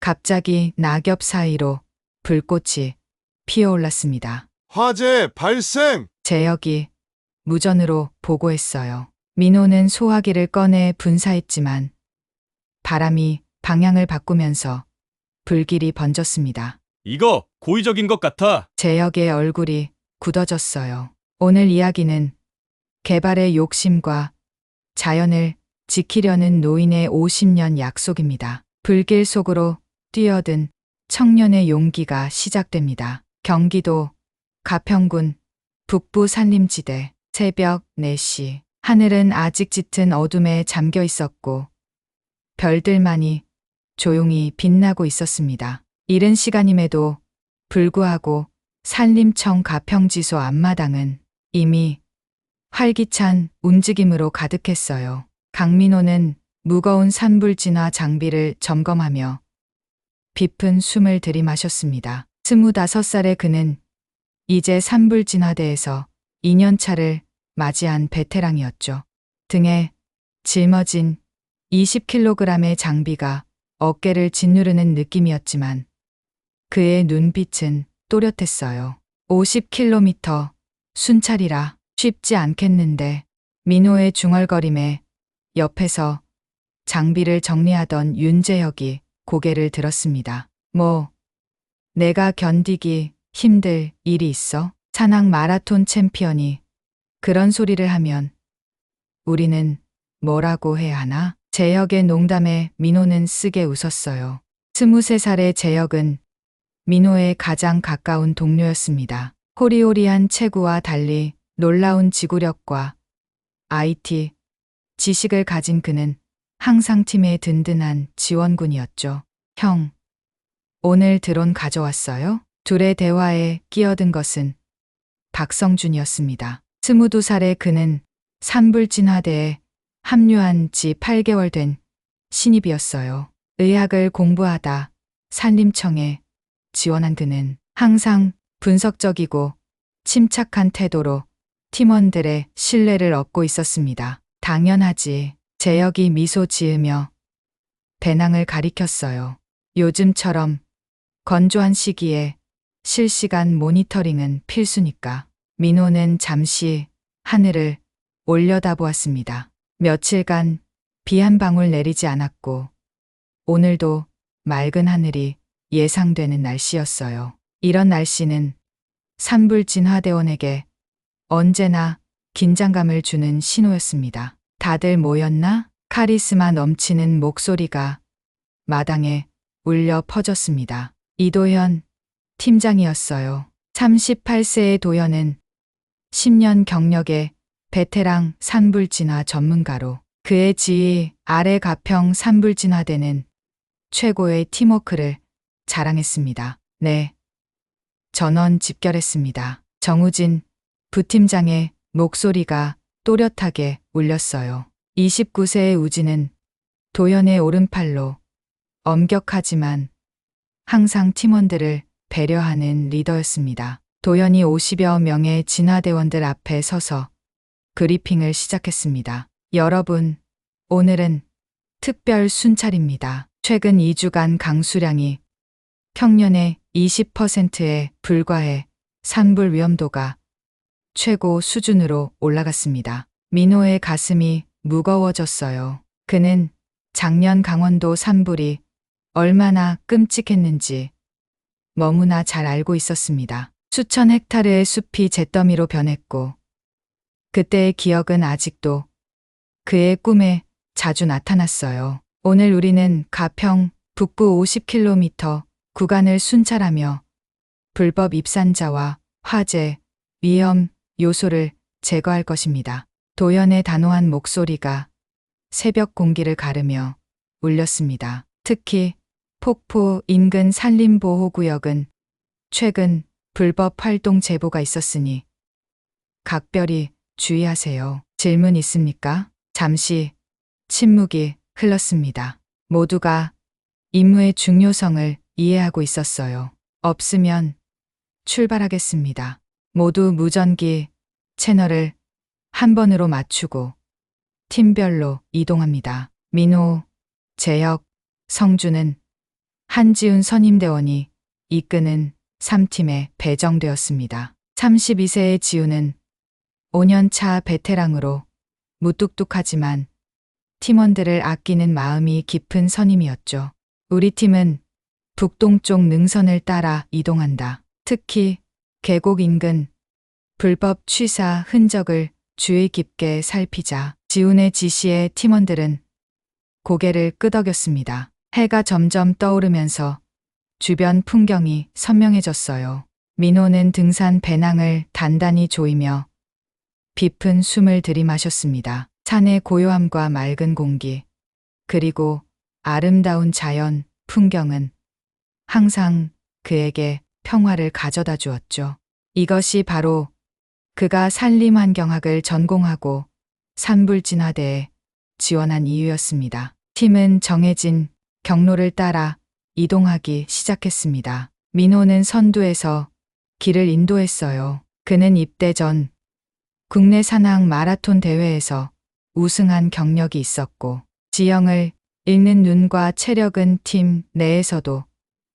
갑자기 낙엽 사이로 불꽃이 피어올랐습니다. 화재 발생! 재혁이 무전으로 보고했어요. 민호는 소화기를 꺼내 분사했지만 바람이 방향을 바꾸면서 불길이 번졌습니다. 이거 고의적인 것 같아. 재혁의 얼굴이 굳어졌어요. 오늘 이야기는 개발의 욕심과 자연을 지키려는 노인의 50년 약속입니다. 불길 속으로 뛰어든 청년의 용기가 시작됩니다. 경기도 가평군 북부 산림지대 새벽 4시. 하늘은 아직 짙은 어둠에 잠겨 있었고 별들만이 조용히 빛나고 있었습니다. 이른 시간임에도 불구하고 산림청 가평지소 앞마당은 이미 활기찬 움직임으로 가득했어요. 강민호는 무거운 산불진화 장비를 점검하며 깊은 숨을 들이마셨습니다. 25살의 그는 이제 산불진화대에서 2년차를 맞이한 베테랑이었죠. 등에 짊어진 20kg의 장비가 어깨를 짓누르는 느낌이었지만 그의 눈빛은 또렷했어요. 50km 순찰이라 쉽지 않겠는데. 민호의 중얼거림에 옆에서 장비를 정리하던 윤재혁이 고개를 들었습니다. 내가 견디기 힘들 일이 있어? 산악 마라톤 챔피언이 그런 소리를 하면 우리는 뭐라고 해야 하나? 재혁의 농담에 민호는 쓰게 웃었어요. 23살의 재혁은 민호의 가장 가까운 동료였습니다. 호리호리한 체구와 달리 놀라운 지구력과 IT 지식을 가진 그는 항상 팀의 든든한 지원군이었죠. 형, 오늘 드론 가져왔어요? 둘의 대화에 끼어든 것은 박성준이었습니다. 22살의 그는 산불진화대에 합류한 지 8개월 된 신입이었어요. 의학을 공부하다 산림청에 지원한 그는 항상 분석적이고 침착한 태도로 팀원들의 신뢰를 얻고 있었습니다. 당연하지. 재혁이 미소 지으며 배낭을 가리켰어요. 요즘처럼 건조한 시기에 실시간 모니터링은 필수니까. 민호는 잠시 하늘을 올려다보았습니다. 며칠간 비 한 방울 내리지 않았고 오늘도 맑은 하늘이 예상되는 날씨였어요. 이런 날씨는 산불진화대원에게 언제나 긴장감을 주는 신호였습니다. 다들 모였나? 카리스마 넘치는 목소리가 마당에 울려 퍼졌습니다. 이도현 팀장이었어요. 38세의 도현은 10년 경력의 베테랑 산불진화 전문가로 그의 지휘 아래 가평 산불진화대는 최고의 팀워크를 자랑했습니다. 네. 전원 집결했습니다. 정우진 부팀장의 목소리가 또렷하게 울렸어요. 29세의 우진은 도현의 오른팔로 엄격하지만 항상 팀원들을 배려하는 리더였습니다. 도현이 50여 명의 진화대원들 앞에 서서 브리핑을 시작했습니다. 여러분, 오늘은 특별 순찰입니다. 최근 2주간 강수량이 평년의 20%에 불과해 산불 위험도가 최고 수준으로 올라갔습니다. 민호의 가슴이 무거워졌어요. 그는 작년 강원도 산불이 얼마나 끔찍했는지 너무나 잘 알고 있었습니다. 수천 헥타르의 숲이 잿더미로 변했고 그때의 기억은 아직도 그의 꿈에 자주 나타났어요. 오늘 우리는 가평 북부 50km 구간을 순찰하며 불법 입산자와 화재, 위험 요소를 제거할 것입니다. 도현의 단호한 목소리가 새벽 공기를 가르며 울렸습니다. 특히 폭포 인근 산림보호구역은 최근 불법 활동 제보가 있었으니 각별히 주의하세요. 질문 있습니까? 잠시 침묵이 흘렀습니다. 모두가 임무의 중요성을 이해하고 있었어요. 없으면 출발하겠습니다. 모두 무전기 채널을 한 번으로 맞추고 팀별로 이동합니다. 민호, 재혁, 성준은 한지훈 선임대원이 이끄는 3팀에 배정되었습니다. 32세의 지훈은 5년차 베테랑으로 무뚝뚝하지만 팀원들을 아끼는 마음이 깊은 선임이었죠. 우리 팀은 북동쪽 능선을 따라 이동한다. 특히 계곡 인근 불법 취사 흔적을 주의 깊게 살피자 지훈의 지시에 팀원들은 고개를 끄덕였습니다. 해가 점점 떠오르면서 주변 풍경이 선명해졌어요. 민호는 등산 배낭을 단단히 조이며 깊은 숨을 들이마셨습니다. 산의 고요함과 맑은 공기, 그리고 아름다운 자연, 풍경은 항상 그에게 평화를 가져다 주었죠. 이것이 바로 그가 산림환경학을 전공하고 산불진화대에 지원한 이유였습니다. 팀은 정해진 경로를 따라 이동하기 시작했습니다. 민호는 선두에서 길을 인도했어요. 그는 입대 전 국내 산악 마라톤 대회에서 우승한 경력이 있었고 지형을 읽는 눈과 체력은 팀 내에서도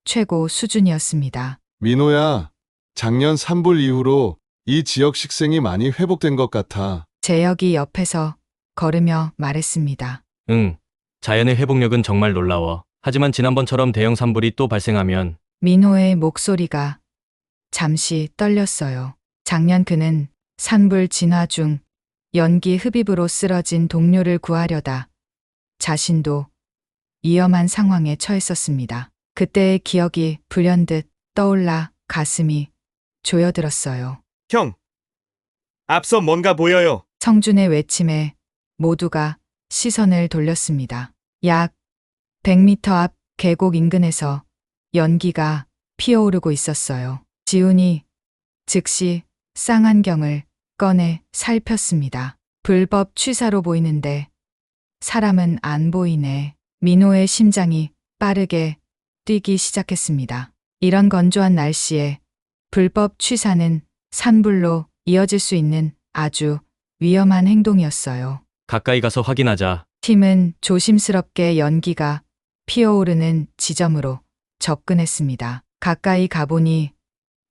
최고 수준이었습니다. 민호야, 작년 산불 이후로 이 지역 식생이 많이 회복된 것 같아. 재혁이 옆에서 걸으며 말했습니다. 응. 자연의 회복력은 정말 놀라워. 하지만 지난번처럼 대형 산불이 또 발생하면 민호의 목소리가 잠시 떨렸어요. 작년 그는 산불 진화 중 연기 흡입으로 쓰러진 동료를 구하려다 자신도 위험한 상황에 처했었습니다. 그때의 기억이 불현듯 떠올라 가슴이 조여들었어요. 형, 앞서 뭔가 보여요. 성준의 외침에 모두가 시선을 돌렸습니다. 약 100m 앞 계곡 인근에서 연기가 피어오르고 있었어요. 지훈이 즉시 쌍안경을 꺼내 살폈습니다. 불법 취사로 보이는데 사람은 안 보이네. 민호의 심장이 빠르게 뛰기 시작했습니다. 이런 건조한 날씨에 불법 취사는 산불로 이어질 수 있는 아주 위험한 행동이었어요. 가까이 가서 확인하자. 팀은 조심스럽게 연기가 피어오르는 지점으로 접근했습니다. 가까이 가보니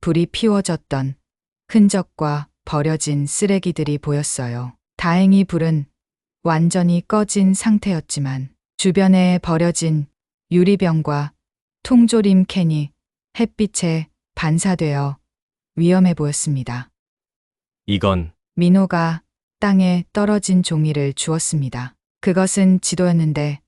불이 피워졌던 흔적과 버려진 쓰레기들이 보였어요. 다행히 불은 완전히 꺼진 상태였지만 주변에 버려진 유리병과 통조림 캔이 햇빛에 반사되어 위험해 보였습니다. 이건 민호가 땅에 떨어진 종이를 주었습니다. 그것은 지도였는데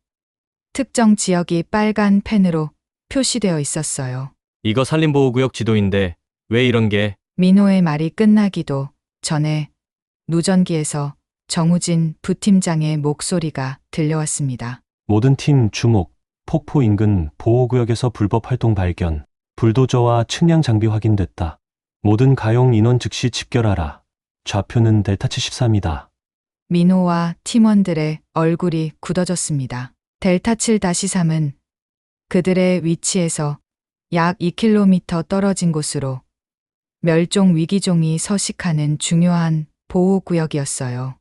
특정 지역이 빨간 펜으로 표시되어 있었어요. 이거 산림보호구역 지도인데 왜 이런 게? 민호의 말이 끝나기도 전에 누전기에서 정우진 부팀장의 목소리가 들려왔습니다. 모든 팀 주목, 폭포 인근 보호구역에서 불법 활동 발견, 불도저와 측량 장비 확인됐다. 모든 가용 인원 즉시 집결하라. 좌표는 델타 73이다. 민호와 팀원들의 얼굴이 굳어졌습니다. 델타 7-3은 그들의 위치에서 약 2km 떨어진 곳으로 멸종 위기종이 서식하는 중요한 보호구역이었어요.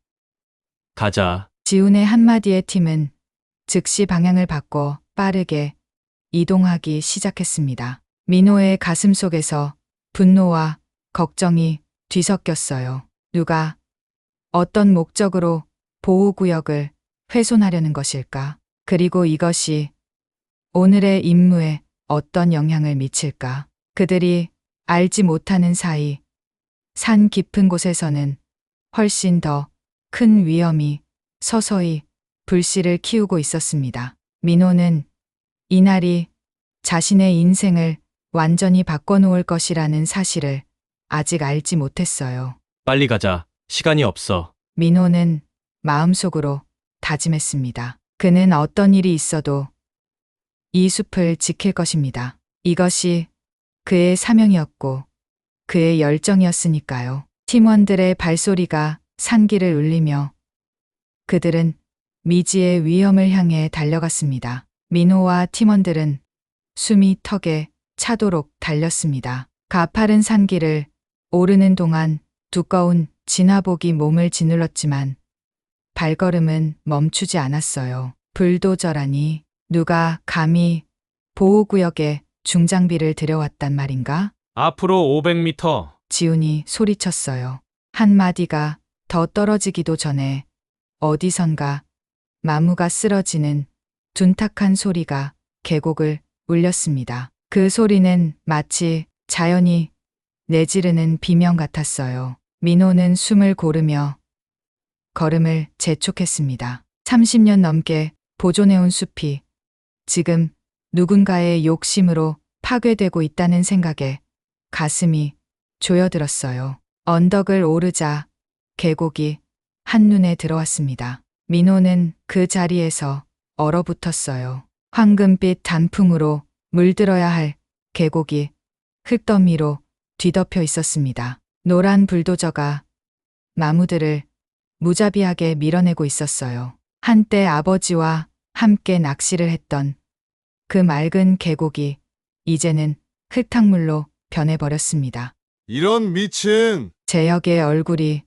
가자. 지훈의 한마디에 팀은 즉시 방향을 바꿔 빠르게 이동하기 시작했습니다. 민호의 가슴 속에서 분노와 걱정이 뒤섞였어요. 누가 어떤 목적으로 보호구역을 훼손하려는 것일까? 그리고 이것이 오늘의 임무에 어떤 영향을 미칠까? 그들이 알지 못하는 사이 산 깊은 곳에서는 훨씬 더 큰 위험이 서서히 불씨를 키우고 있었습니다. 민호는 이날이 자신의 인생을 완전히 바꿔놓을 것이라는 사실을 아직 알지 못했어요. 빨리 가자. 시간이 없어. 민호는 마음속으로 다짐했습니다. 그는 어떤 일이 있어도 이 숲을 지킬 것입니다. 이것이 그의 사명이었고 그의 열정이었으니까요. 팀원들의 발소리가 산길을 울리며 그들은 미지의 위험을 향해 달려갔습니다. 민호와 팀원들은 숨이 턱에 차도록 달렸습니다. 가파른 산길을 오르는 동안 두꺼운 진화복이 몸을 짓눌렀지만 발걸음은 멈추지 않았어요. 불도저라니 누가 감히 보호구역에 중장비를 들여왔단 말인가? 앞으로 500m. 지훈이 소리쳤어요. 한마디가 더 떨어지기도 전에 어디선가 마무가 쓰러지는 둔탁한 소리가 계곡을 울렸습니다. 그 소리는 마치 자연이 내지르는 비명 같았어요. 민호는 숨을 고르며 걸음을 재촉했습니다. 30년 넘게 보존해온 숲이 지금 누군가의 욕심으로 파괴되고 있다는 생각에 가슴이 조여들었어요. 언덕을 오르자 계곡이 한눈에 들어왔습니다. 민호는 그 자리에서 얼어붙었어요. 황금빛 단풍으로 물들어야 할 계곡이 흙더미로 뒤덮여 있었습니다. 노란 불도저가 나무들을 무자비하게 밀어내고 있었어요. 한때 아버지와 함께 낚시를 했던 그 맑은 계곡이 이제는 흙탕물로 변해버렸습니다. 이런 미친! 재혁의 얼굴이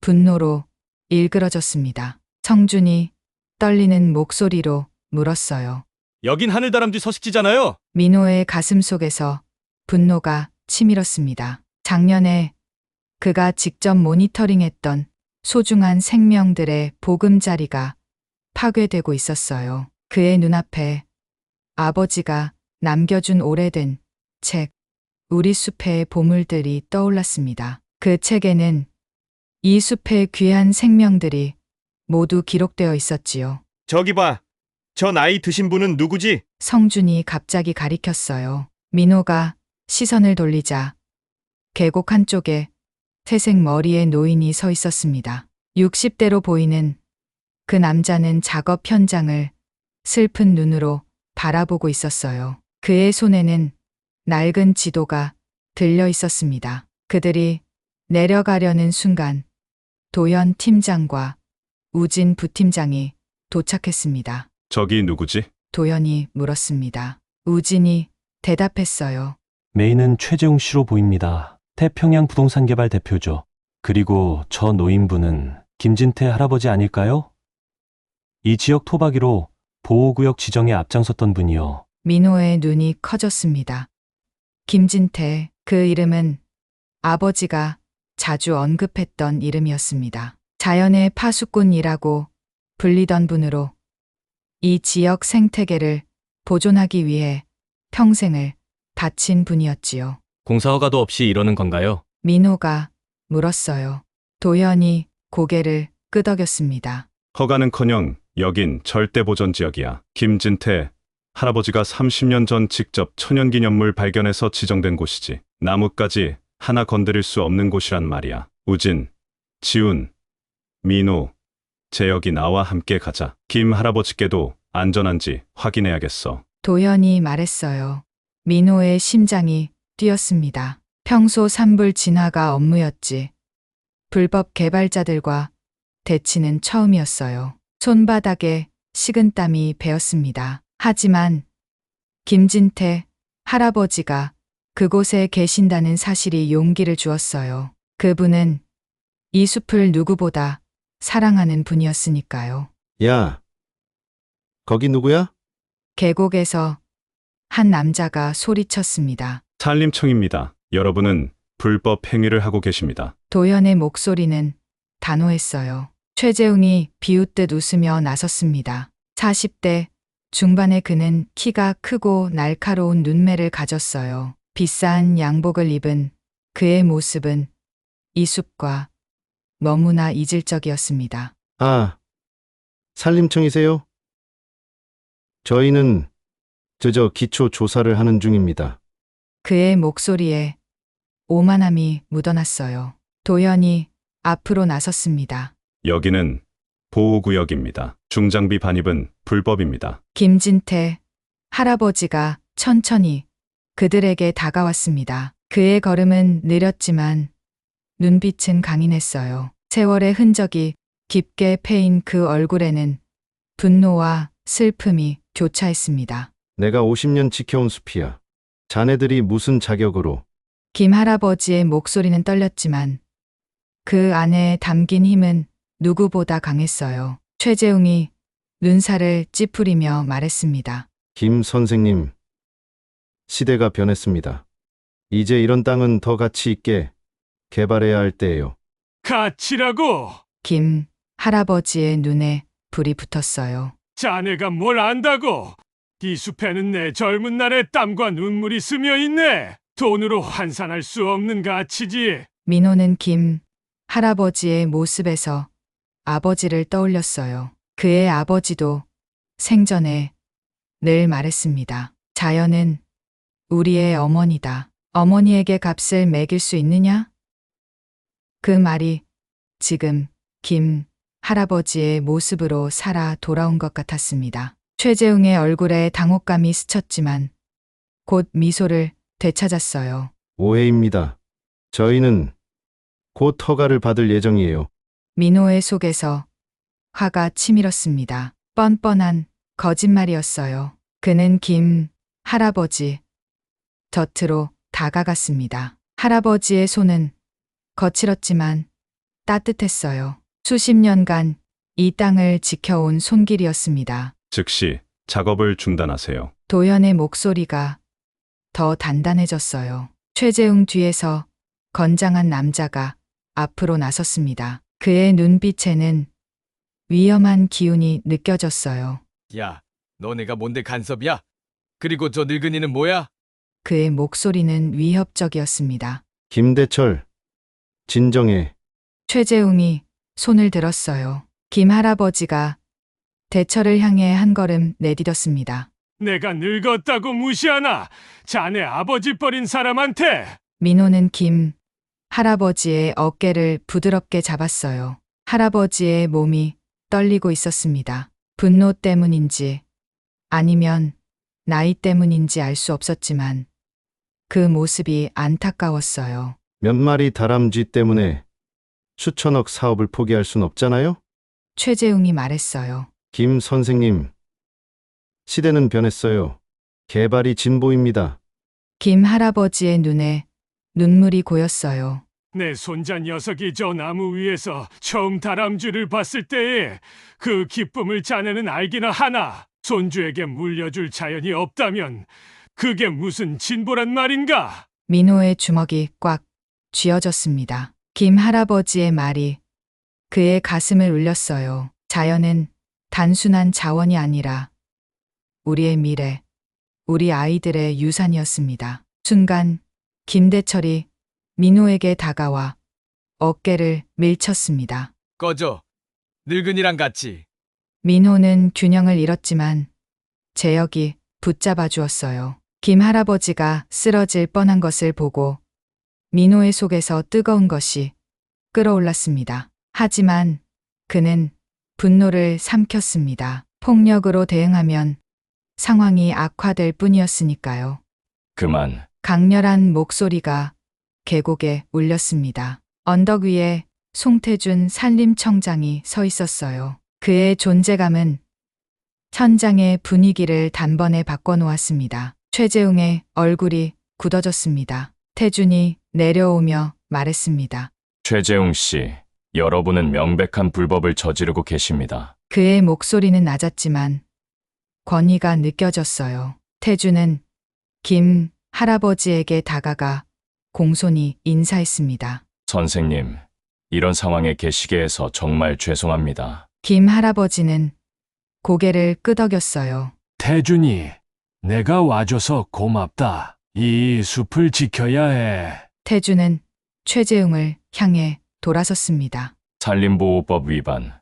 분노로 일그러졌습니다. 성준이 떨리는 목소리로 물었어요. 여긴 하늘다람쥐 서식지잖아요. 민호의 가슴 속에서 분노가 치밀었습니다. 작년에 그가 직접 모니터링했던 소중한 생명들의 보금자리가 파괴되고 있었어요. 그의 눈앞에 아버지가 남겨준 오래된 책, 우리 숲의 보물들이 떠올랐습니다. 그 책에는 이 숲의 귀한 생명들이 모두 기록되어 있었지요. 저기 봐. 저 나이 드신 분은 누구지? 성준이 갑자기 가리켰어요. 민호가 시선을 돌리자 계곡 한쪽에 회색 머리의 노인이 서 있었습니다. 60대로 보이는 그 남자는 작업 현장을 슬픈 눈으로 바라보고 있었어요. 그의 손에는 낡은 지도가 들려 있었습니다. 그들이 내려가려는 순간 도현 팀장과 우진 부팀장이 도착했습니다. 저기 누구지? 도현이 물었습니다. 우진이 대답했어요. 메인은 최재웅 씨로 보입니다. 태평양 부동산 개발 대표죠. 그리고 저 노인분은 김진태 할아버지 아닐까요? 이 지역 토박이로 보호구역 지정에 앞장섰던 분이요. 민호의 눈이 커졌습니다. 김진태, 그 이름은 아버지가 자주 언급했던 이름이었습니다. 자연의 파수꾼이라고 불리던 분으로 이 지역 생태계를 보존하기 위해 평생을 바친 분이었지요. 공사허가도 없이 이러는 건가요? 민호가 물었어요. 도현이 고개를 끄덕였습니다. 허가는커녕 여긴 절대 보전 지역이야. 김진태 할아버지가 30년 전 직접 천연기념물 발견해서 지정된 곳이지. 나뭇가지 하나 건드릴 수 없는 곳이란 말이야. 우진, 지훈, 민호, 재혁이 나와 함께 가자. 김 할아버지께도 안전한지 확인해야겠어. 도현이 말했어요. 민호의 심장이 뛰었습니다. 평소 산불 진화가 업무였지. 불법 개발자들과 대치는 처음이었어요. 손바닥에 식은땀이 배었습니다. 하지만 김진태 할아버지가 그곳에 계신다는 사실이 용기를 주었어요. 그분은 이 숲을 누구보다 사랑하는 분이었으니까요. 야, 거기 누구야? 계곡에서 한 남자가 소리쳤습니다. 산림청입니다. 여러분은 불법 행위를 하고 계십니다. 도현의 목소리는 단호했어요. 최재웅이 비웃듯 웃으며 나섰습니다. 40대 중반의 그는 키가 크고 날카로운 눈매를 가졌어요. 비싼 양복을 입은 그의 모습은 이 숲과 너무나 이질적이었습니다. 아, 산림청이세요? 저희는 저 기초 조사를 하는 중입니다. 그의 목소리에 오만함이 묻어났어요. 도현이 앞으로 나섰습니다. 여기는 보호구역입니다. 중장비 반입은 불법입니다. 김진태 할아버지가 천천히 그들에게 다가왔습니다. 그의 걸음은 느렸지만 눈빛은 강인했어요. 세월의 흔적이 깊게 패인 그 얼굴에는 분노와 슬픔이 교차했습니다. 내가 50년 지켜온 숲이야. 자네들이 무슨 자격으로? 김 할아버지의 목소리는 떨렸지만 그 안에 담긴 힘은 누구보다 강했어요. 최재웅이 눈살을 찌푸리며 말했습니다. 김 선생님, 시대가 변했습니다. 이제 이런 땅은 더 가치 있게 개발해야 할 때예요. 가치라고? 김 할아버지의 눈에 불이 붙었어요. 자네가 뭘 안다고? 이 숲에는 내 젊은 날의 땀과 눈물이 스며 있네. 돈으로 환산할 수 없는 가치지. 민호는 김 할아버지의 모습에서 아버지를 떠올렸어요. 그의 아버지도 생전에 늘 말했습니다. 자연은 우리의 어머니다. 어머니에게 값을 매길 수 있느냐? 그 말이 지금 김 할아버지의 모습으로 살아 돌아온 것 같았습니다. 최재웅의 얼굴에 당혹감이 스쳤지만 곧 미소를 되찾았어요. 오해입니다. 저희는 곧 허가를 받을 예정이에요. 민호의 속에서 화가 치밀었습니다. 뻔뻔한 거짓말이었어요. 그는 김 할아버지 곁으로 다가갔습니다. 할아버지의 손은 거칠었지만 따뜻했어요. 수십 년간 이 땅을 지켜온 손길이었습니다. 즉시 작업을 중단하세요. 도연의 목소리가 더 단단해졌어요. 최재웅 뒤에서 건장한 남자가 앞으로 나섰습니다. 그의 눈빛에는 위험한 기운이 느껴졌어요. 야, 너네가 뭔데 간섭이야? 그리고 저 늙은이는 뭐야? 그의 목소리는 위협적이었습니다. 김대철, 진정해. 최재웅이 손을 들었어요. 김 할아버지가 대철을 향해 한 걸음 내디뎠습니다. 내가 늙었다고 무시하나? 자네 아버지 버린 사람한테! 민호는 김 할아버지의 어깨를 부드럽게 잡았어요. 할아버지의 몸이 떨리고 있었습니다. 분노 때문인지 아니면 나이 때문인지 알 수 없었지만 그 모습이 안타까웠어요. 몇 마리 다람쥐 때문에 수천억 사업을 포기할 순 없잖아요? 최재웅이 말했어요. 김 선생님, 시대는 변했어요. 개발이 진보입니다. 김 할아버지의 눈에 눈물이 고였어요. 내 손자 녀석이 저 나무 위에서 처음 다람쥐를 봤을 때에 그 기쁨을 자네는 알기나 하나? 손주에게 물려줄 자연이 없다면 그게 무슨 진보란 말인가? 민호의 주먹이 꽉 쥐어졌습니다. 김 할아버지의 말이 그의 가슴을 울렸어요. 자연은 단순한 자원이 아니라 우리의 미래, 우리 아이들의 유산이었습니다. 순간 김대철이 민호에게 다가와 어깨를 밀쳤습니다. 꺼져. 늙은이랑 같이. 민호는 균형을 잃었지만 재혁이 붙잡아 주었어요. 김 할아버지가 쓰러질 뻔한 것을 보고 민호의 속에서 뜨거운 것이 끓어올랐습니다. 하지만 그는 분노를 삼켰습니다. 폭력으로 대응하면 상황이 악화될 뿐이었으니까요. 그만. 강렬한 목소리가 계곡에 울렸습니다. 언덕 위에 송태준 산림청장이 서 있었어요. 그의 존재감은 현장의 분위기를 단번에 바꿔놓았습니다. 최재웅의 얼굴이 굳어졌습니다. 태준이 내려오며 말했습니다. 최재웅 씨, 여러분은 명백한 불법을 저지르고 계십니다. 그의 목소리는 낮았지만 권위가 느껴졌어요. 태준은 김 할아버지에게 다가가 공손히 인사했습니다. 선생님, 이런 상황에 계시게 해서 정말 죄송합니다. 김 할아버지는 고개를 끄덕였어요. 태준이, 내가 와줘서 고맙다. 이 숲을 지켜야 해. 태준은 최재웅을 향해 돌아섰습니다. 산림보호법 위반,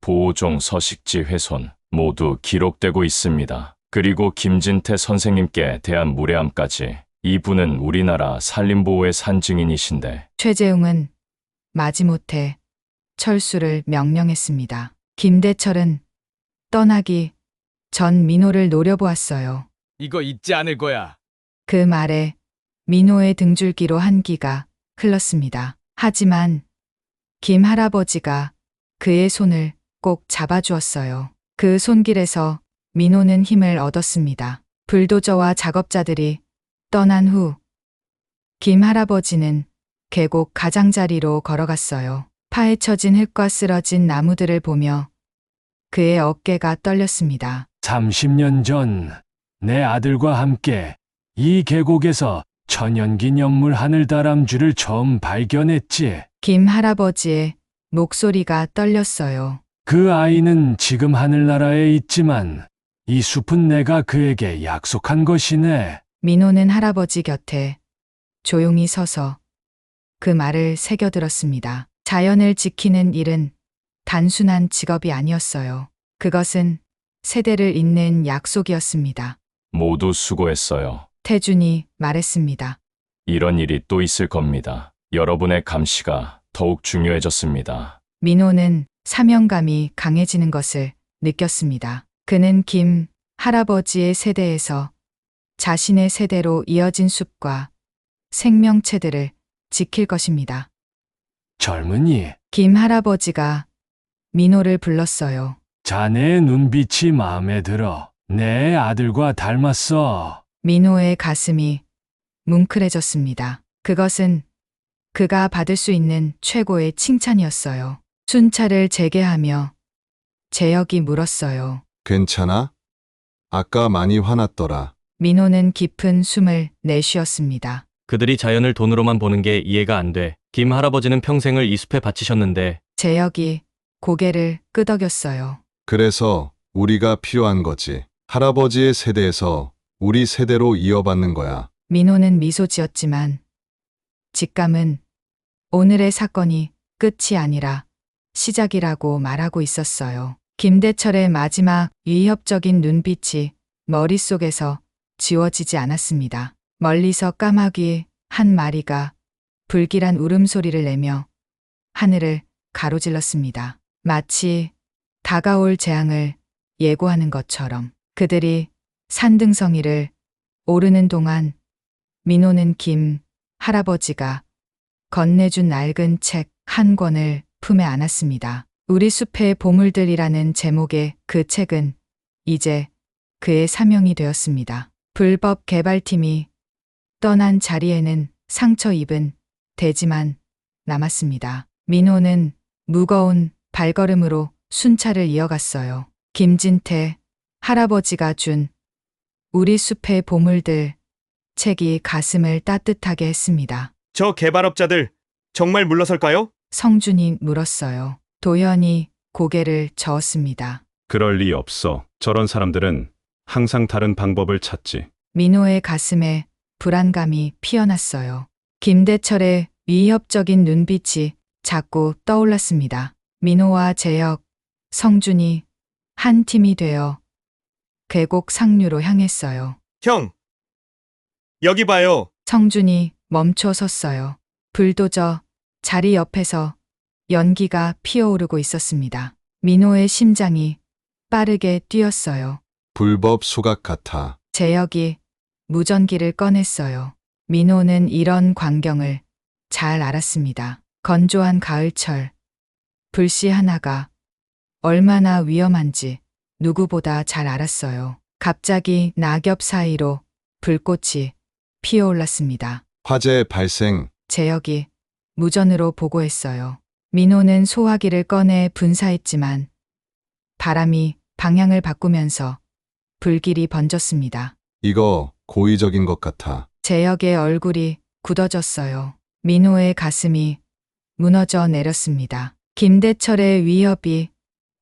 보호종 서식지 훼손 모두 기록되고 있습니다. 그리고 김진태 선생님께 대한 무례함까지. 이분은 우리나라 산림보호의 산증인이신데. 최재웅은 마지못해 철수를 명령했습니다. 김대철은 떠나기 전 민호를 노려보았어요. 이거 잊지 않을 거야. 그 말에 민호의 등줄기로 한기가 흘렀습니다. 하지만 김 할아버지가 그의 손을 꼭 잡아주었어요. 그 손길에서 민호는 힘을 얻었습니다. 불도저와 작업자들이 떠난 후 김 할아버지는 계곡 가장자리로 걸어갔어요. 파헤쳐진 흙과 쓰러진 나무들을 보며 그의 어깨가 떨렸습니다. 30년 전 내 아들과 함께 이 계곡에서 천연기념물 하늘다람쥐를 처음 발견했지. 김 할아버지의 목소리가 떨렸어요. 그 아이는 지금 하늘나라에 있지만 이 숲은 내가 그에게 약속한 것이네. 민호는 할아버지 곁에 조용히 서서 그 말을 새겨들었습니다. 자연을 지키는 일은 단순한 직업이 아니었어요. 그것은 세대를 잇는 약속이었습니다. 모두 수고했어요. 태준이 말했습니다. 이런 일이 또 있을 겁니다. 여러분의 감시가 더욱 중요해졌습니다. 민호는 사명감이 강해지는 것을 느꼈습니다. 그는 김 할아버지의 세대에서 자신의 세대로 이어진 숲과 생명체들을 지킬 것입니다. 젊은이, 김 할아버지가 민호를 불렀어요. 자네의 눈빛이 마음에 들어. 내 아들과 닮았어. 민호의 가슴이 뭉클해졌습니다. 그것은 그가 받을 수 있는 최고의 칭찬이었어요. 순찰을 재개하며 재혁이 물었어요. 괜찮아? 아까 많이 화났더라. 민호는 깊은 숨을 내쉬었습니다. 그들이 자연을 돈으로만 보는 게 이해가 안 돼. 김 할아버지는 평생을 이 숲에 바치셨는데 재혁이 고개를 끄덕였어요. 그래서 우리가 필요한 거지. 할아버지의 세대에서 우리 세대로 이어받는 거야. 민호는 미소 지었지만 직감은 오늘의 사건이 끝이 아니라 시작이라고 말하고 있었어요. 김대철의 마지막 위협적인 눈빛이 머릿속에서 지워지지 않았습니다. 멀리서 까마귀 한 마리가 불길한 울음소리를 내며 하늘을 가로질렀습니다. 마치 다가올 재앙을 예고하는 것처럼. 그들이 산등성이를 오르는 동안 민호는 김 할아버지가 건네준 낡은 책 한 권을 품에 안았습니다. 우리 숲의 보물들이라는 제목의 그 책은 이제 그의 사명이 되었습니다. 불법 개발팀이 떠난 자리에는 상처 입은 대지만 남았습니다. 민호는 무거운 발걸음으로 순찰을 이어갔어요. 김진태 할아버지가 준 우리 숲의 보물들 책이 가슴을 따뜻하게 했습니다. 저 개발업자들 정말 물러설까요? 성준이 물었어요. 도현이 고개를 저었습니다. 그럴 리 없어. 저런 사람들은 항상 다른 방법을 찾지. 민호의 가슴에 불안감이 피어났어요. 김대철의 위협적인 눈빛이 자꾸 떠올랐습니다. 민호와 재혁, 성준이 한 팀이 되어 계곡 상류로 향했어요. 형, 여기 봐요. 성준이 멈춰 섰어요. 불도저 자리 옆에서 연기가 피어오르고 있었습니다. 민호의 심장이 빠르게 뛰었어요. 불법 소각 같아. 재혁이 무전기를 꺼냈어요. 민호는 이런 광경을 잘 알았습니다. 건조한 가을철, 불씨 하나가 얼마나 위험한지 누구보다 잘 알았어요. 갑자기 낙엽 사이로 불꽃이 피어올랐습니다. 화재 발생. 재혁이 무전으로 보고했어요. 민호는 소화기를 꺼내 분사했지만 바람이 방향을 바꾸면서 불길이 번졌습니다. 이거 고의적인 것 같아. 재혁의 얼굴이 굳어졌어요. 민호의 가슴이 무너져 내렸습니다. 김대철의 위협이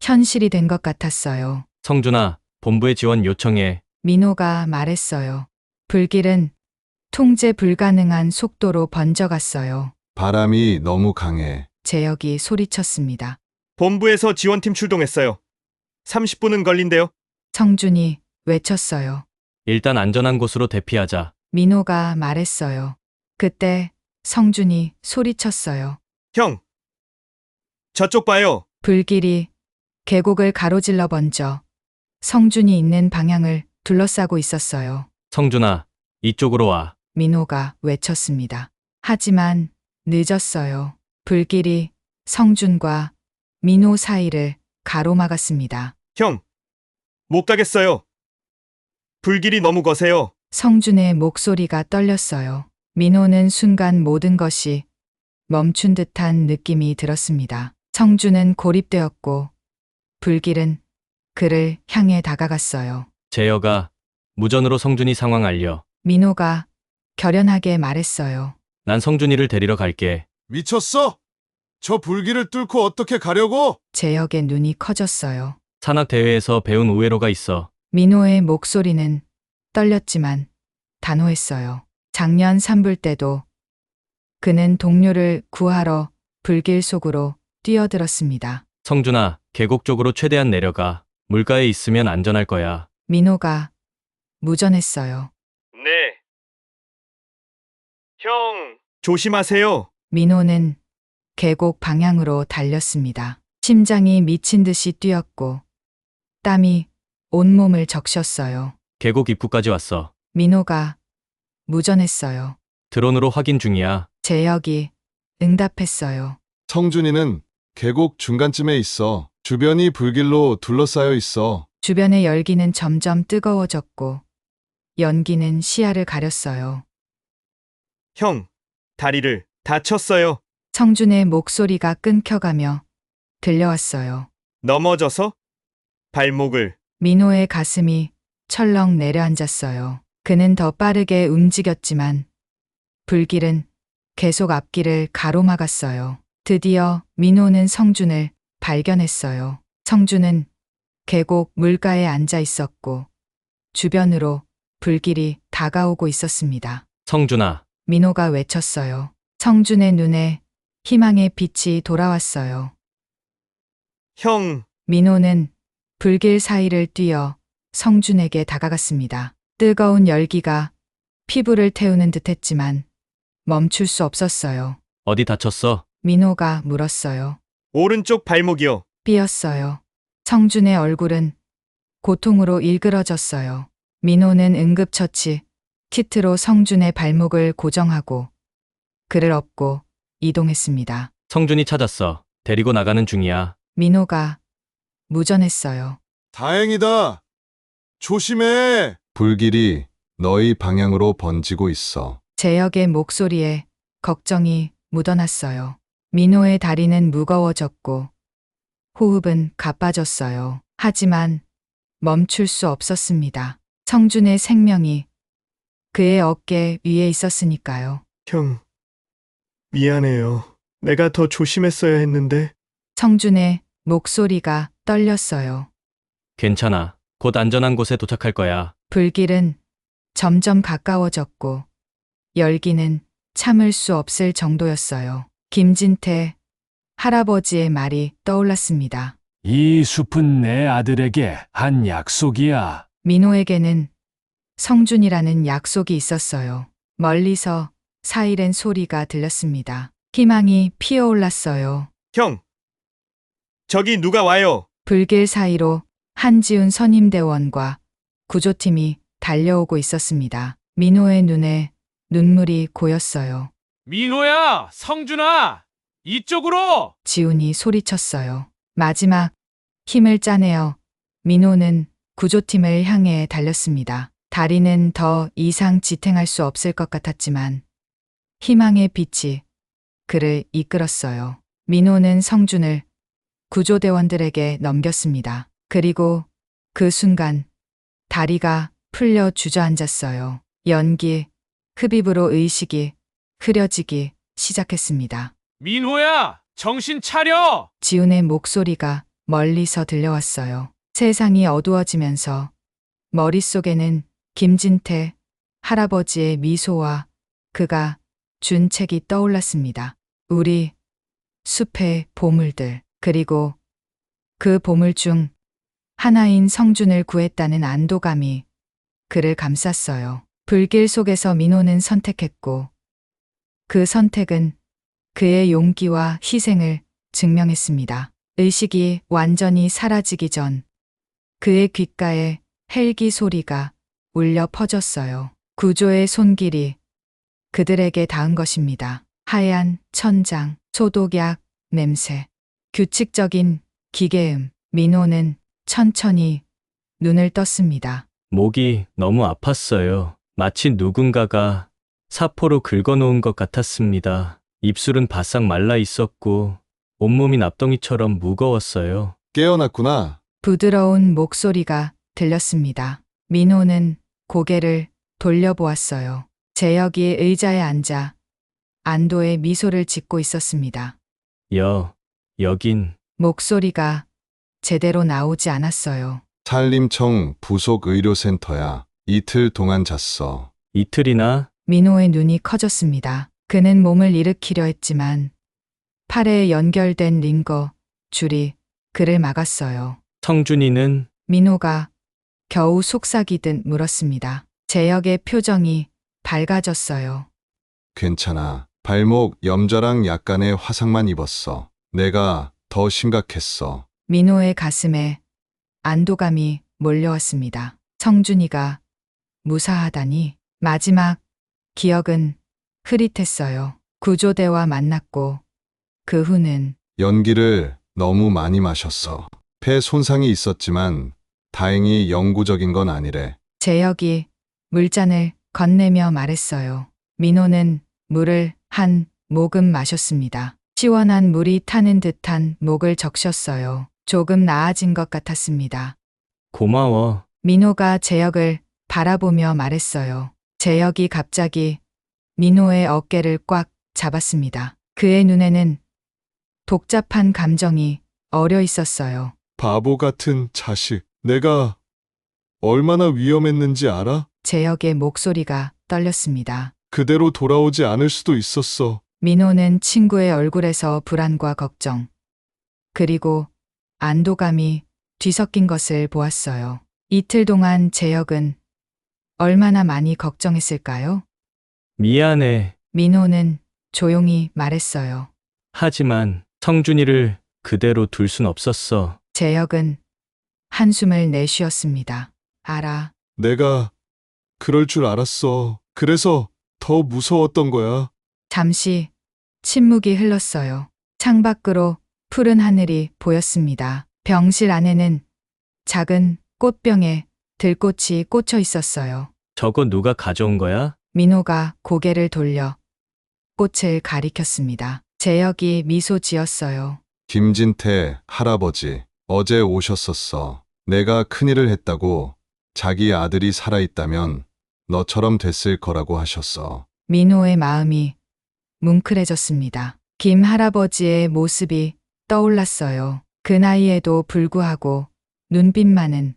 현실이 된 것 같았어요. 성준아, 본부에 지원 요청해. 민호가 말했어요. 불길은 통제 불가능한 속도로 번져갔어요. 바람이 너무 강해. 재혁이 소리쳤습니다. 본부에서 지원팀 출동했어요. 30분은 걸린대요. 성준이 외쳤어요. 일단 안전한 곳으로 대피하자. 민호가 말했어요. 그때 성준이 소리쳤어요. 형, 저쪽 봐요. 불길이 계곡을 가로질러 번져 성준이 있는 방향을 둘러싸고 있었어요. 성준아, 이쪽으로 와. 민호가 외쳤습니다. 하지만 늦었어요. 불길이 성준과 민호 사이를 가로막았습니다. 형, 못 가겠어요. 불길이 너무 거세요. 성준의 목소리가 떨렸어요. 민호는 순간 모든 것이 멈춘 듯한 느낌이 들었습니다. 성준은 고립되었고 불길은 그를 향해 다가갔어요. 재혁아, 무전으로 성준이 상황 알려. 민호가 결연하게 말했어요. 난 성준이를 데리러 갈게. 미쳤어? 저 불길을 뚫고 어떻게 가려고? 재혁의 눈이 커졌어요. 산악 대회에서 배운 우회로가 있어. 민호의 목소리는 떨렸지만 단호했어요. 작년 산불 때도 그는 동료를 구하러 불길 속으로 뛰어들었습니다. 성준아, 계곡 쪽으로 최대한 내려가. 물가에 있으면 안전할 거야. 민호가 무전했어요. 네. 형, 조심하세요. 민호는 계곡 방향으로 달렸습니다. 심장이 미친 듯이 뛰었고 땀이 온몸을 적셨어요. 계곡 입구까지 왔어. 민호가 무전했어요. 드론으로 확인 중이야. 재혁이 응답했어요. 성준이는 계곡 중간쯤에 있어. 주변이 불길로 둘러싸여 있어. 주변의 열기는 점점 뜨거워졌고 연기는 시야를 가렸어요. 형, 다리를 다쳤어요. 성준의 목소리가 끊겨가며 들려왔어요. 넘어져서 발목을. 민호의 가슴이 철렁 내려앉았어요. 그는 더 빠르게 움직였지만 불길은 계속 앞길을 가로막았어요. 드디어 민호는 성준을 발견했어요. 성준은 계곡 물가에 앉아 있었고 주변으로 불길이 다가오고 있었습니다. 성준아, 민호가 외쳤어요. 성준의 눈에 희망의 빛이 돌아왔어요. 형, 민호는 불길 사이를 뛰어 성준에게 다가갔습니다. 뜨거운 열기가 피부를 태우는 듯했지만 멈출 수 없었어요. 어디 다쳤어? 민호가 물었어요. 오른쪽 발목이요. 삐었어요. 성준의 얼굴은 고통으로 일그러졌어요. 민호는 응급처치 키트로 성준의 발목을 고정하고 그를 업고 이동했습니다. 성준이 찾았어. 데리고 나가는 중이야. 민호가 무전했어요. 다행이다. 조심해. 불길이 너희 방향으로 번지고 있어. 재혁의 목소리에 걱정이 묻어났어요. 민호의 다리는 무거워졌고 호흡은 가빠졌어요. 하지만 멈출 수 없었습니다. 성준의 생명이 그의 어깨 위에 있었으니까요. 형, 미안해요. 내가 더 조심했어야 했는데. 성준의 목소리가 떨렸어요. 괜찮아. 곧 안전한 곳에 도착할 거야. 불길은 점점 가까워졌고 열기는 참을 수 없을 정도였어요. 김진태 할아버지의 말이 떠올랐습니다. 이 숲은 내 아들에게 한 약속이야. 민호에게는 성준이라는 약속이 있었어요. 멀리서 사이렌 소리가 들렸습니다. 희망이 피어올랐어요. 형, 저기 누가 와요. 불길 사이로 한지훈 선임대원과 구조팀이 달려오고 있었습니다. 민호의 눈에 눈물이 고였어요. 민호야, 성준아, 이쪽으로! 지훈이 소리쳤어요. 마지막 힘을 짜내어 민호는 구조팀을 향해 달렸습니다. 다리는 더 이상 지탱할 수 없을 것 같았지만 희망의 빛이 그를 이끌었어요. 민호는 성준을 구조대원들에게 넘겼습니다. 그리고 그 순간 다리가 풀려 주저앉았어요. 연기, 흡입으로 의식이 흐려지기 시작했습니다. 민호야, 정신 차려! 지훈의 목소리가 멀리서 들려왔어요. 세상이 어두워지면서 머릿속에는 김진태 할아버지의 미소와 그가 준 책이 떠올랐습니다. 우리 숲의 보물들, 그리고 그 보물 중 하나인 성준을 구했다는 안도감이 그를 감쌌어요. 불길 속에서 민호는 선택했고 그 선택은 그의 용기와 희생을 증명했습니다. 의식이 완전히 사라지기 전 그의 귓가에 헬기 소리가 울려 퍼졌어요. 구조의 손길이 그들에게 닿은 것입니다. 하얀 천장, 소독약, 냄새, 규칙적인 기계음. 민호는 천천히 눈을 떴습니다. 목이 너무 아팠어요. 마치 누군가가 사포로 긁어놓은 것 같았습니다. 입술은 바싹 말라 있었고 온몸이 납덩이처럼 무거웠어요. 깨어났구나. 부드러운 목소리가 들렸습니다. 민호는 고개를 돌려보았어요. 재혁이 의자에 앉아 안도의 미소를 짓고 있었습니다. 여긴 목소리가 제대로 나오지 않았어요. 산림청 부속 의료센터야. 이틀 동안 잤어. 이틀이나? 민호의 눈이 커졌습니다. 그는 몸을 일으키려 했지만 팔에 연결된 링거, 줄이 그를 막았어요. 성준이는? 민호가 겨우 속삭이듯 물었습니다. 재혁의 표정이 밝아졌어요. 괜찮아. 발목 염좌랑 약간의 화상만 입었어. 내가 더 심각했어. 민호의 가슴에 안도감이 몰려왔습니다. 성준이가 무사하다니. 마지막 기억은 흐릿했어요. 구조대와 만났고 그 후는 연기를 너무 많이 마셨어. 폐 손상이 있었지만 다행히 영구적인 건 아니래. 재혁이 물잔을 건네며 말했어요. 민호는 물을 한 모금 마셨습니다. 시원한 물이 타는 듯한 목을 적셨어요. 조금 나아진 것 같았습니다. 고마워. 민호가 재혁을 바라보며 말했어요. 재혁이 갑자기 민호의 어깨를 꽉 잡았습니다. 그의 눈에는 복잡한 감정이 어려 있었어요. 바보 같은 자식. 내가 얼마나 위험했는지 알아? 재혁의 목소리가 떨렸습니다. 그대로 돌아오지 않을 수도 있었어. 민호는 친구의 얼굴에서 불안과 걱정, 그리고 안도감이 뒤섞인 것을 보았어요. 이틀 동안 재혁은 얼마나 많이 걱정했을까요? 미안해. 민호는 조용히 말했어요. 하지만 성준이를 그대로 둘 순 없었어. 재혁은 한숨을 내쉬었습니다. 알아. 내가 그럴 줄 알았어. 그래서 더 무서웠던 거야. 잠시 침묵이 흘렀어요. 창밖으로 푸른 하늘이 보였습니다. 병실 안에는 작은 꽃병에 들꽃이 꽂혀 있었어요. 저거 누가 가져온 거야? 민호가 고개를 돌려 꽃을 가리켰습니다. 재혁이 미소 지었어요. 김진태 할아버지 어제 오셨었어. 내가 큰일을 했다고 자기 아들이 살아있다면 너처럼 됐을 거라고 하셨어. 민호의 마음이 뭉클해졌습니다. 김 할아버지의 모습이 떠올랐어요. 그 나이에도 불구하고 눈빛만은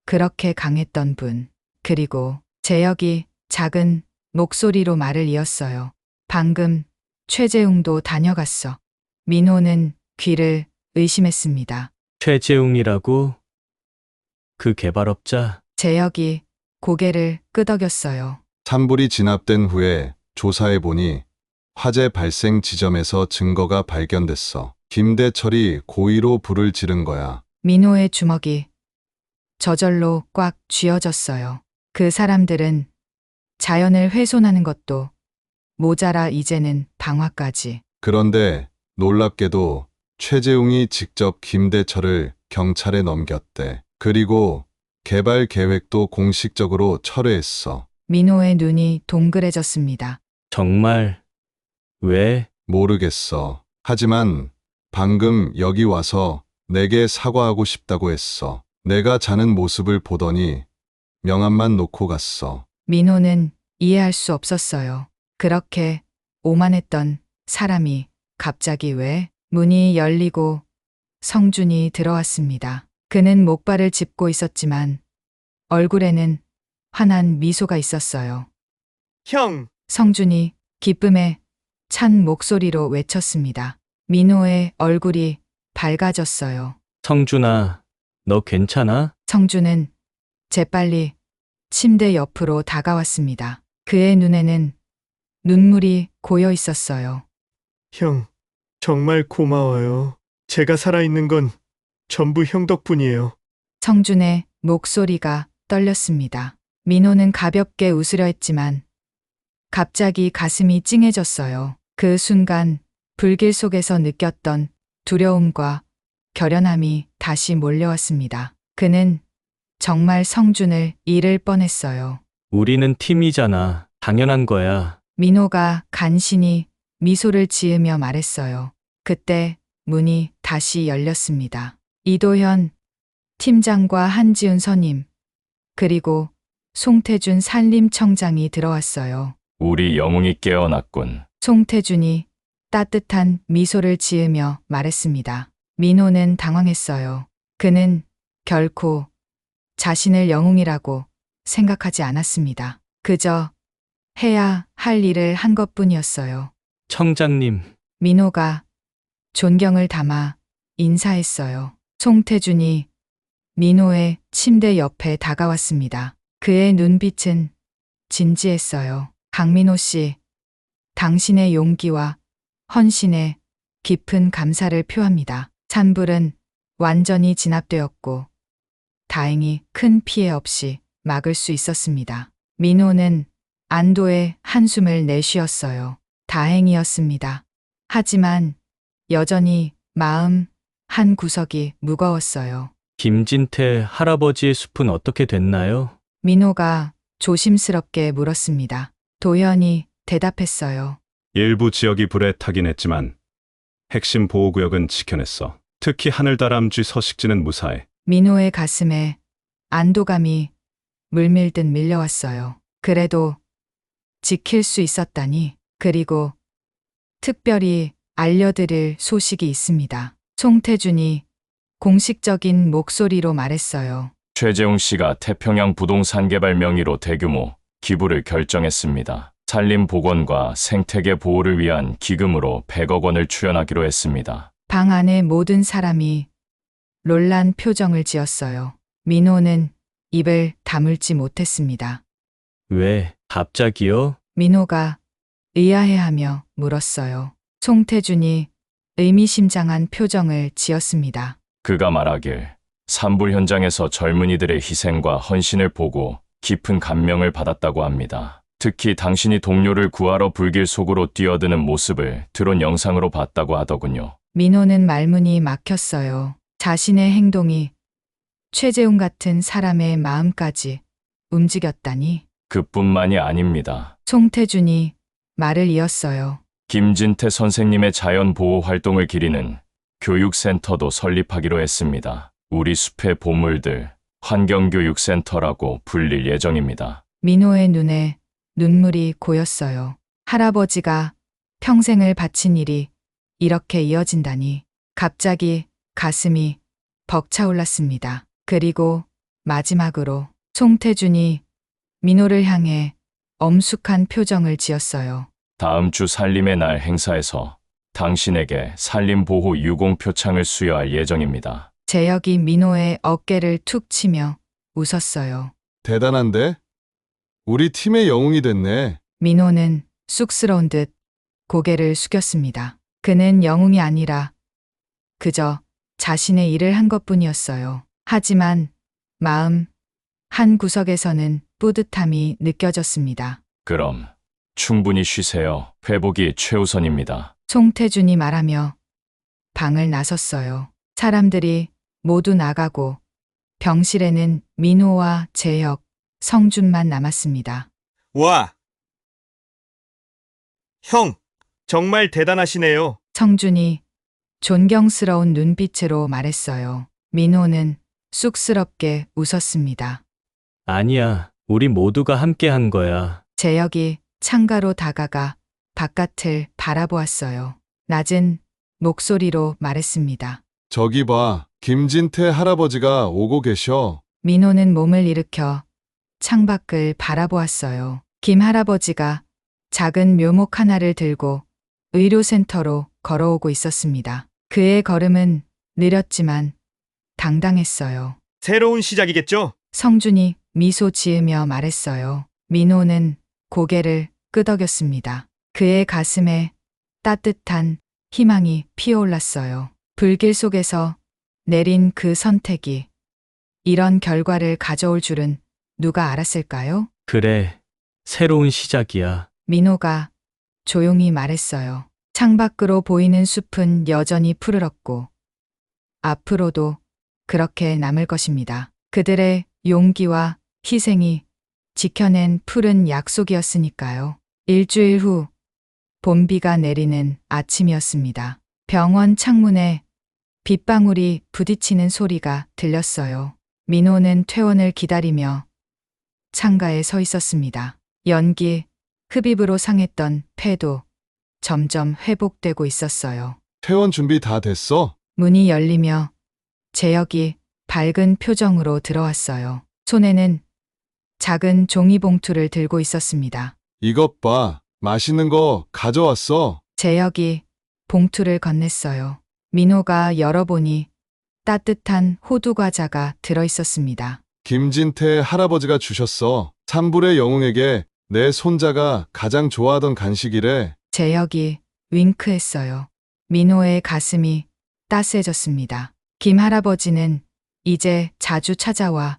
그렇게 강했던 분. 그리고 재혁이 작은 목소리로 말을 이었어요. 방금 최재웅도 다녀갔어. 민호는 귀를 의심했습니다. 최재웅이라고? 그 개발업자? 재혁이 고개를 끄덕였어요. 산불이 진압된 후에 조사해보니 화재 발생 지점에서 증거가 발견됐어. 김대철이 고의로 불을 지른 거야. 민호의 주먹이 저절로 꽉 쥐어졌어요. 그 사람들은 자연을 훼손하는 것도 모자라 이제는 방화까지. 그런데 놀랍게도 최재웅이 직접 김대철을 경찰에 넘겼대. 그리고 개발 계획도 공식적으로 철회했어. 민호의 눈이 동그래졌습니다. 정말? 왜? 모르겠어. 하지만 방금 여기 와서 내게 사과하고 싶다고 했어. 내가 자는 모습을 보더니 명함만 놓고 갔어. 민호는 이해할 수 없었어요. 그렇게 오만했던 사람이 갑자기 왜? 문이 열리고 성준이 들어왔습니다. 그는 목발을 짚고 있었지만 얼굴에는 환한 미소가 있었어요. 형, 성준이 기쁨에 찬 목소리로 외쳤습니다. 민호의 얼굴이 밝아졌어요. 성준아, 너 괜찮아? 성준은 재빨리 침대 옆으로 다가왔습니다. 그의 눈에는 눈물이 고여 있었어요. 형, 정말 고마워요. 제가 살아있는 건 전부 형 덕분이에요. 성준의 목소리가 떨렸습니다. 민호는 가볍게 웃으려 했지만 갑자기 가슴이 찡해졌어요. 그 순간 불길 속에서 느꼈던 두려움과 결연함이 다시 몰려왔습니다. 그는 정말 성준을 잃을 뻔했어요. 우리는 팀이잖아. 당연한 거야. 민호가 간신히 미소를 지으며 말했어요. 그때 문이 다시 열렸습니다. 이도현 팀장과 한지훈 선임, 그리고 송태준 산림청장이 들어왔어요. 우리 영웅이 깨어났군. 송태준이 따뜻한 미소를 지으며 말했습니다. 민호는 당황했어요. 그는 결코 자신을 영웅이라고 생각하지 않았습니다. 그저 해야 할 일을 한 것뿐이었어요. 청장님, 민호가 존경을 담아 인사했어요. 송태준이 민호의 침대 옆에 다가왔습니다. 그의 눈빛은 진지했어요. 강민호 씨, 당신의 용기와 헌신에 깊은 감사를 표합니다. 산불은 완전히 진압되었고 다행히 큰 피해 없이 막을 수 있었습니다. 민호는 안도의 한숨을 내쉬었어요. 다행이었습니다. 하지만 여전히 마음 한 구석이 무거웠어요. 김진태 할아버지의 숲은 어떻게 됐나요? 민호가 조심스럽게 물었습니다. 도현이 대답했어요. 일부 지역이 불에 타긴 했지만 핵심 보호구역은 지켜냈어. 특히 하늘다람쥐 서식지는 무사해. 민호의 가슴에 안도감이 물밀듯 밀려왔어요. 그래도 지킬 수 있었다니. 그리고 특별히 알려드릴 소식이 있습니다. 송태준이 공식적인 목소리로 말했어요. 최재웅 씨가 태평양 부동산 개발 명의로 대규모 기부를 결정했습니다. 산림 복원과 생태계 보호를 위한 기금으로 100억 원을 출연하기로 했습니다. 방 안의 모든 사람이 놀란 표정을 지었어요. 민호는 입을 다물지 못했습니다. 왜, 갑자기요? 민호가 의아해하며 물었어요. 송태준이 의미심장한 표정을 지었습니다. 그가 말하길 산불 현장에서 젊은이들의 희생과 헌신을 보고 깊은 감명을 받았다고 합니다. 특히 당신이 동료를 구하러 불길 속으로 뛰어드는 모습을 드론 영상으로 봤다고 하더군요. 민호는 말문이 막혔어요. 자신의 행동이 최재웅 같은 사람의 마음까지 움직였다니. 그뿐만이 아닙니다. 송태준이 말을 이었어요. 김진태 선생님의 자연 보호 활동을 기리는 교육센터도 설립하기로 했습니다. 우리 숲의 보물들 환경교육센터라고 불릴 예정입니다. 민호의 눈에 눈물이 고였어요. 할아버지가 평생을 바친 일이 이렇게 이어진다니. 갑자기 가슴이 벅차올랐습니다. 그리고 마지막으로 송태준이 민호를 향해 엄숙한 표정을 지었어요. 다음 주 산림의 날 행사에서 당신에게 산림보호 유공표창을 수여할 예정입니다. 재혁이 민호의 어깨를 툭 치며 웃었어요. 대단한데? 우리 팀의 영웅이 됐네. 민호는 쑥스러운 듯 고개를 숙였습니다. 그는 영웅이 아니라 그저 자신의 일을 한 것뿐이었어요. 하지만 마음 한 구석에서는 뿌듯함이 느껴졌습니다. 그럼 충분히 쉬세요. 회복이 최우선입니다. 송태준이 말하며 방을 나섰어요. 사람들이 모두 나가고 병실에는 민호와 재혁, 성준만 남았습니다. 와! 형, 정말 대단하시네요. 성준이 존경스러운 눈빛으로 말했어요. 민호는 쑥스럽게 웃었습니다. 아니야, 우리 모두가 함께 한 거야. 재혁이 창가로 다가가 바깥을 바라보았어요. 낮은 목소리로 말했습니다. 저기 봐, 김진태 할아버지가 오고 계셔. 민호는 몸을 일으켜 창밖을 바라보았어요. 김 할아버지가 작은 묘목 하나를 들고 의료센터로 걸어오고 있었습니다. 그의 걸음은 느렸지만 당당했어요. 새로운 시작이겠죠? 성준이 미소 지으며 말했어요. 민호는 고개를 끄덕였습니다. 그의 가슴에 따뜻한 희망이 피어올랐어요. 불길 속에서 내린 그 선택이 이런 결과를 가져올 줄은 누가 알았을까요? 그래, 새로운 시작이야. 민호가 조용히 말했어요. 창밖으로 보이는 숲은 여전히 푸르렀고 앞으로도 그렇게 남을 것입니다. 그들의 용기와 희생이 지켜낸 푸른 약속이었으니까요. 일주일 후 봄비가 내리는 아침이었습니다. 병원 창문에 빗방울이 부딪히는 소리가 들렸어요. 민호는 퇴원을 기다리며 창가에 서 있었습니다. 연기, 흡입으로 상했던 폐도 점점 회복되고 있었어요. 퇴원 준비 다 됐어? 문이 열리며 재혁이 밝은 표정으로 들어왔어요. 손에는 작은 종이봉투를 들고 있었습니다. 이것 봐. 맛있는 거 가져왔어. 재혁이 봉투를 건넸어요. 민호가 열어보니 따뜻한 호두 과자가 들어 있었습니다. 김진태 할아버지가 주셨어. 산불의 영웅에게 내 손자가 가장 좋아하던 간식이래. 재혁이 윙크했어요. 민호의 가슴이 따스해졌습니다. 김 할아버지는 이제 자주 찾아와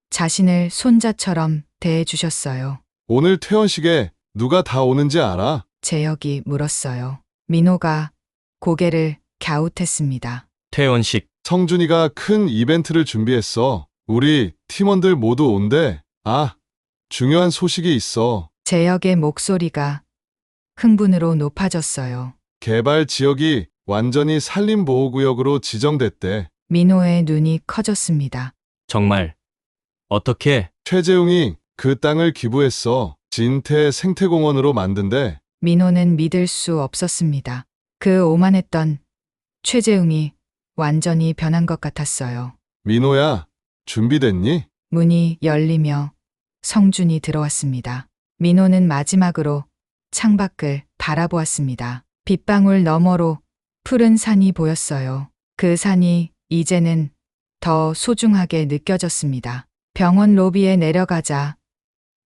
자신을 손자처럼 대해주셨어요. 오늘 퇴원식에 누가 다 오는지 알아? 재혁이 물었어요. 민호가 고개를 갸웃했습니다. 퇴원식. 성준이가 큰 이벤트를 준비했어. 우리 팀원들 모두 온대. 아, 중요한 소식이 있어. 재혁의 목소리가 흥분으로 높아졌어요. 개발 지역이 완전히 산림보호구역으로 지정됐대. 민호의 눈이 커졌습니다. 정말. 어떻게? 최재웅이 그 땅을 기부했어. 진태 생태공원으로 만든대. 민호는 믿을 수 없었습니다. 그 오만했던 최재웅이 완전히 변한 것 같았어요. 민호야, 준비됐니? 문이 열리며 성준이 들어왔습니다. 민호는 마지막으로 창밖을 바라보았습니다. 빗방울 너머로 푸른 산이 보였어요. 그 산이 이제는 더 소중하게 느껴졌습니다. 병원 로비에 내려가자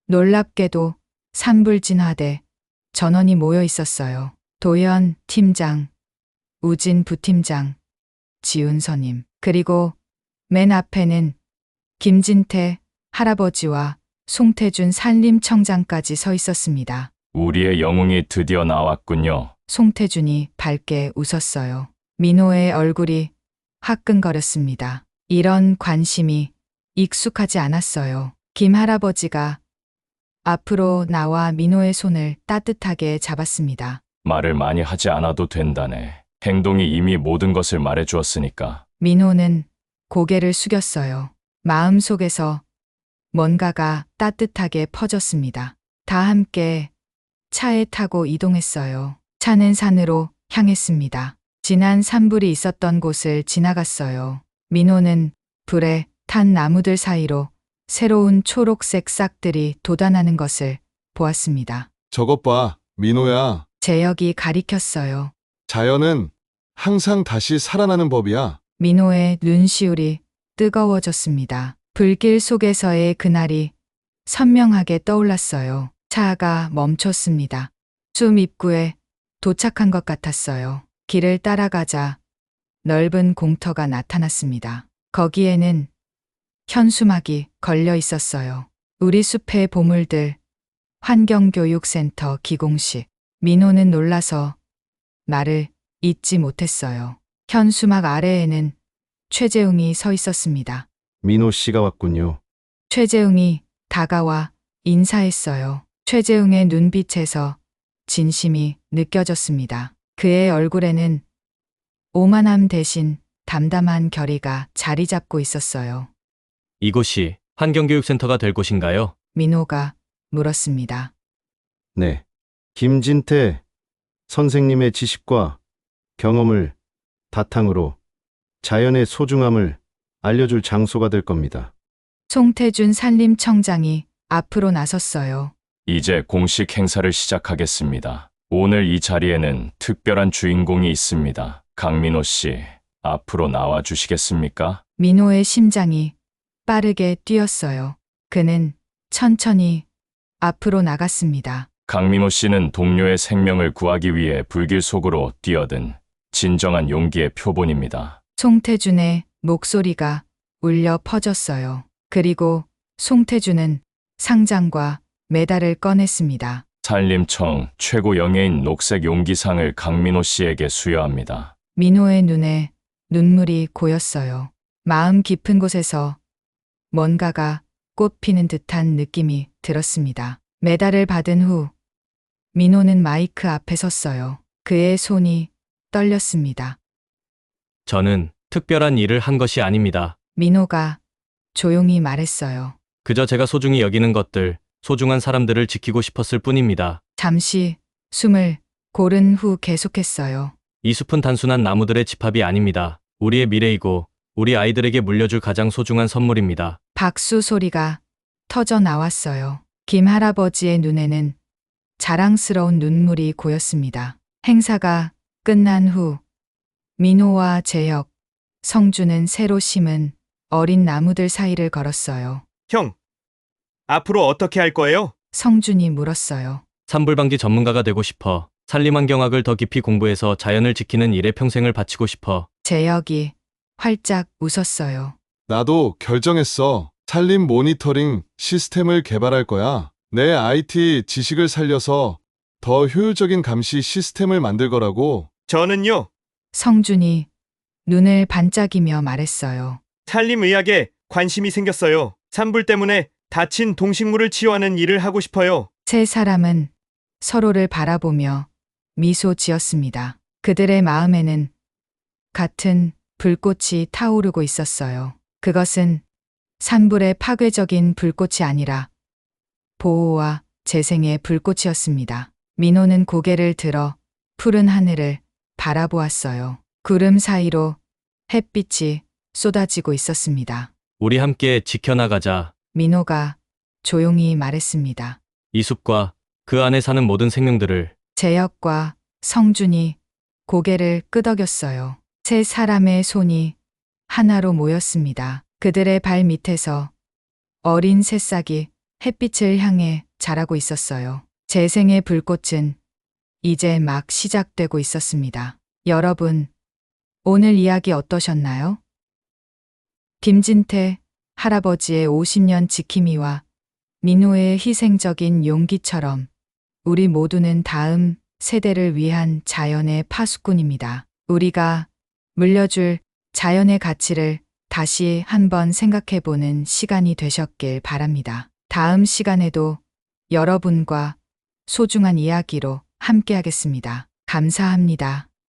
놀랍게도 산불진화대 전원이 모여 있었어요. 도현 팀장, 우진 부팀장, 지훈 선임, 그리고 맨 앞에는 김진태 할아버지와 송태준 산림청장까지 서 있었습니다. 우리의 영웅이 드디어 나왔군요. 송태준이 밝게 웃었어요. 민호의 얼굴이 화끈거렸습니다. 이런 관심이 익숙하지 않았어요. 김 할아버지가 앞으로 나와 민호의 손을 따뜻하게 잡았습니다. 말을 많이 하지 않아도 된다네. 행동이 이미 모든 것을 말해주었으니까. 민호는 고개를 숙였어요. 마음속에서 뭔가가 따뜻하게 퍼졌습니다. 다 함께 차에 타고 이동했어요. 차는 산으로 향했습니다. 진한 산불이 있었던 곳을 지나갔어요. 민호는 불에 탄 나무들 사이로 새로운 초록색 싹들이 돋아나는 것을 보았습니다. 저것 봐, 민호야. 재혁이 가리켰어요. 자연은 항상 다시 살아나는 법이야. 민호의 눈시울이 뜨거워졌습니다. 불길 속에서의 그날이 선명하게 떠올랐어요. 차가 멈췄습니다. 숲 입구에 도착한 것 같았어요. 길을 따라가자 넓은 공터가 나타났습니다. 거기에는 현수막이 걸려 있었어요. 우리 숲의 보물들, 환경교육센터 기공식. 민호는 놀라서 말을 잇지 못했어요. 현수막 아래에는 최재웅이 서 있었습니다. 민호 씨가 왔군요. 최재웅이 다가와 인사했어요. 최재웅의 눈빛에서 진심이 느껴졌습니다. 그의 얼굴에는 오만함 대신 담담한 결의가 자리 잡고 있었어요. 이곳이 환경교육센터가 될 곳인가요? 민호가 물었습니다. 네. 김진태 선생님의 지식과 경험을 바탕으로 자연의 소중함을 알려줄 장소가 될 겁니다. 송태준 산림청장이 앞으로 나섰어요. 이제 공식 행사를 시작하겠습니다. 오늘 이 자리에는 특별한 주인공이 있습니다. 강민호 씨, 앞으로 나와 주시겠습니까? 민호의 심장이 빠르게 뛰었어요. 그는 천천히 앞으로 나갔습니다. 강민호 씨는 동료의 생명을 구하기 위해 불길 속으로 뛰어든 진정한 용기의 표본입니다. 송태준의 목소리가 울려 퍼졌어요. 그리고 송태준은 상장과 메달을 꺼냈습니다. 산림청 최고 영예인 녹색 용기상을 강민호 씨에게 수여합니다. 민호의 눈에 눈물이 고였어요. 마음 깊은 곳에서 뭔가가 꽃피는 듯한 느낌이 들었습니다. 메달을 받은 후 민호는 마이크 앞에 섰어요. 그의 손이 떨렸습니다. 저는 특별한 일을 한 것이 아닙니다. 민호가 조용히 말했어요. 그저 제가 소중히 여기는 것들, 소중한 사람들을 지키고 싶었을 뿐입니다. 잠시 숨을 고른 후 계속했어요. 이 숲은 단순한 나무들의 집합이 아닙니다. 우리의 미래이고 우리 아이들에게 물려줄 가장 소중한 선물입니다. 박수 소리가 터져 나왔어요. 김 할아버지의 눈에는 자랑스러운 눈물이 고였습니다. 행사가 끝난 후 민호와 재혁, 성주는 새로 심은 어린 나무들 사이를 걸었어요. 형, 앞으로 어떻게 할 거예요? 성준이 물었어요. 산불방지 전문가가 되고 싶어. 산림환경학을 더 깊이 공부해서 자연을 지키는 일에 평생을 바치고 싶어. 재혁이 활짝 웃었어요. 나도 결정했어. 산림 모니터링 시스템을 개발할 거야. 내 IT 지식을 살려서 더 효율적인 감시 시스템을 만들 거라고. 저는요, 성준이 눈을 반짝이며 말했어요. 산림의학에 관심이 생겼어요. 산불 때문에 다친 동식물을 치유하는 일을 하고 싶어요. 세 사람은 서로를 바라보며 미소 지었습니다. 그들의 마음에는 같은 불꽃이 타오르고 있었어요. 그것은 산불의 파괴적인 불꽃이 아니라 보호와 재생의 불꽃이었습니다. 민호는 고개를 들어 푸른 하늘을 바라보았어요. 구름 사이로 햇빛이 쏟아지고 있었습니다. 우리 함께 지켜나가자. 민호가 조용히 말했습니다. 이 숲과 그 안에 사는 모든 생명들을. 재혁과 성준이 고개를 끄덕였어요. 세 사람의 손이 하나로 모였습니다. 그들의 발 밑에서 어린 새싹이 햇빛을 향해 자라고 있었어요. 재생의 불꽃은 이제 막 시작되고 있었습니다. 여러분, 오늘 이야기 어떠셨나요? 김진태 할아버지의 50년 지킴이와 민호의 희생적인 용기처럼 우리 모두는 다음 세대를 위한 자연의 파수꾼입니다. 우리가 물려줄 자연의 가치를 다시 한번 생각해보는 시간이 되셨길 바랍니다. 다음 시간에도 여러분과 소중한 이야기로 함께하겠습니다. 감사합니다.